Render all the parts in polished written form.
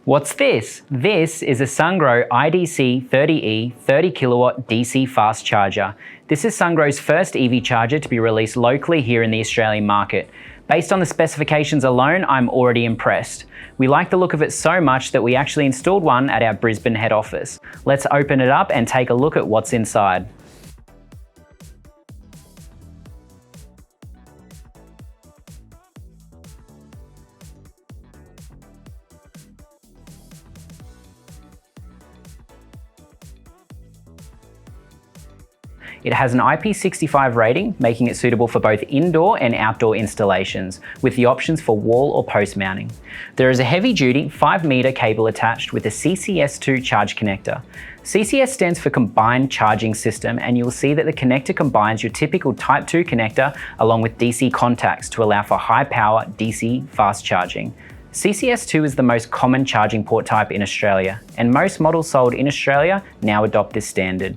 What's this? This is a Sungrow IDC30E 30 kilowatt DC fast charger. This is Sungrow's first EV charger to be released locally here in the Australian market. Based on the specifications alone, I'm already impressed. We like the look of it so much that we actually installed one at our Brisbane head office. Let's open it up and take a look at what's inside. It has an IP65 rating, making it suitable for both indoor and outdoor installations, with the options for wall or post mounting. There is a heavy-duty 5-metre cable attached with a CCS2 charge connector. CCS stands for Combined Charging System, and you'll see that the connector combines your typical Type 2 connector along with DC contacts to allow for high-power DC fast charging. CCS2 is the most common charging port type in Australia, and most models sold in Australia now adopt this standard.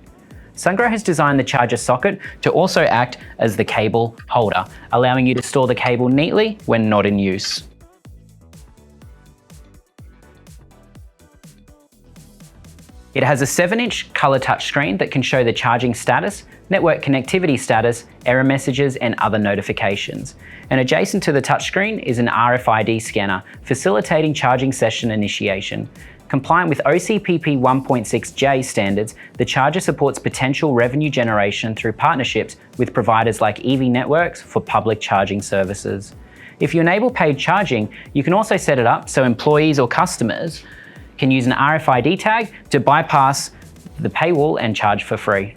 Sungrow has designed the charger socket to also act as the cable holder, allowing you to store the cable neatly when not in use. It has a 7-inch colour touchscreen that can show the charging status, network connectivity status, error messages and other notifications. And adjacent to the touchscreen is an RFID scanner, facilitating charging session initiation. Compliant with OCPP 1.6J standards, the charger supports potential revenue generation through partnerships with providers like EV networks for public charging services. If you enable paid charging, you can also set it up so employees or customers can use an RFID tag to bypass the paywall and charge for free.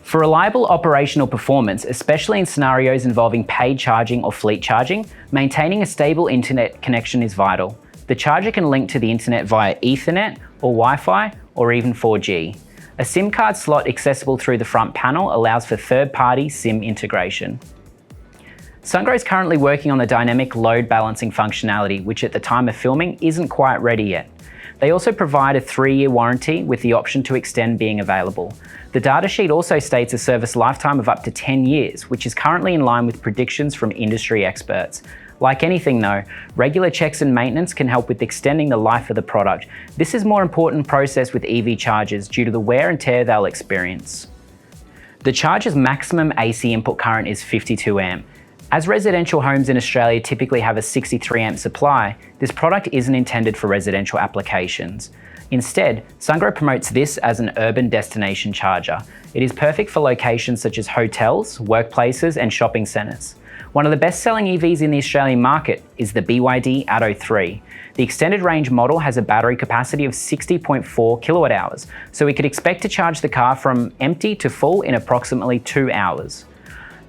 For reliable operational performance, especially in scenarios involving paid charging or fleet charging, maintaining a stable internet connection is vital. The charger can link to the internet via Ethernet or Wi-Fi or even 4G. A SIM card slot accessible through the front panel allows for third-party SIM integration. Sungrow is currently working on the dynamic load balancing functionality, which at the time of filming isn't quite ready yet. They also provide a 3-year warranty with the option to extend being available. The datasheet also states a service lifetime of up to 10 years, which is currently in line with predictions from industry experts. Like anything though, regular checks and maintenance can help with extending the life of the product. This is a more important process with EV chargers due to the wear and tear they'll experience. The charger's maximum AC input current is 52 amp. As residential homes in Australia typically have a 63 amp supply, this product isn't intended for residential applications. Instead, Sungrow promotes this as an urban destination charger. It is perfect for locations such as hotels, workplaces and shopping centres. One of the best-selling EVs in the Australian market is the BYD Atto 3. The extended range model has a battery capacity of 60.4 kilowatt hours, so we could expect to charge the car from empty to full in approximately 2 hours.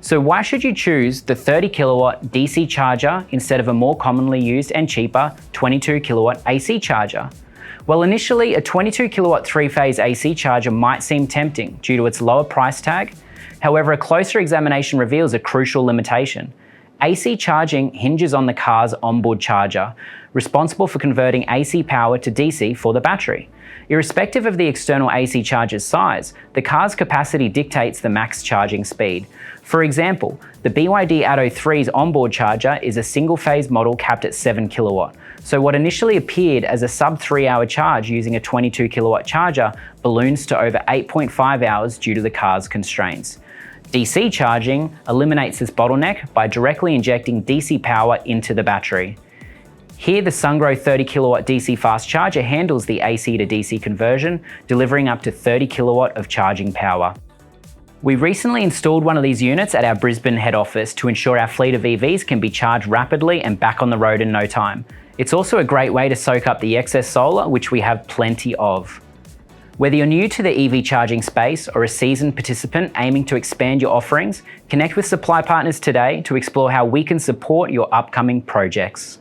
So why should you choose the 30 kilowatt DC charger instead of a more commonly used and cheaper 22 kilowatt AC charger? Well, initially a 22 kilowatt 3-phase AC charger might seem tempting due to its lower price tag. However, a closer examination reveals a crucial limitation. AC charging hinges on the car's onboard charger, responsible for converting AC power to DC for the battery. Irrespective of the external AC charger's size, the car's capacity dictates the max charging speed. For example, the BYD Atto 3's onboard charger is a single-phase model capped at 7 kilowatt. So what initially appeared as a sub 3-hour charge using a 22 kilowatt charger balloons to over 8.5 hours due to the car's constraints. DC charging eliminates this bottleneck by directly injecting DC power into the battery. Here, the Sungrow 30 kilowatt DC fast charger handles the AC to DC conversion, delivering up to 30 kilowatt of charging power. We recently installed one of these units at our Brisbane head office to ensure our fleet of EVs can be charged rapidly and back on the road in no time. It's also a great way to soak up the excess solar, which we have plenty of. Whether you're new to the EV charging space or a seasoned participant aiming to expand your offerings, connect with supply partners today to explore how we can support your upcoming projects.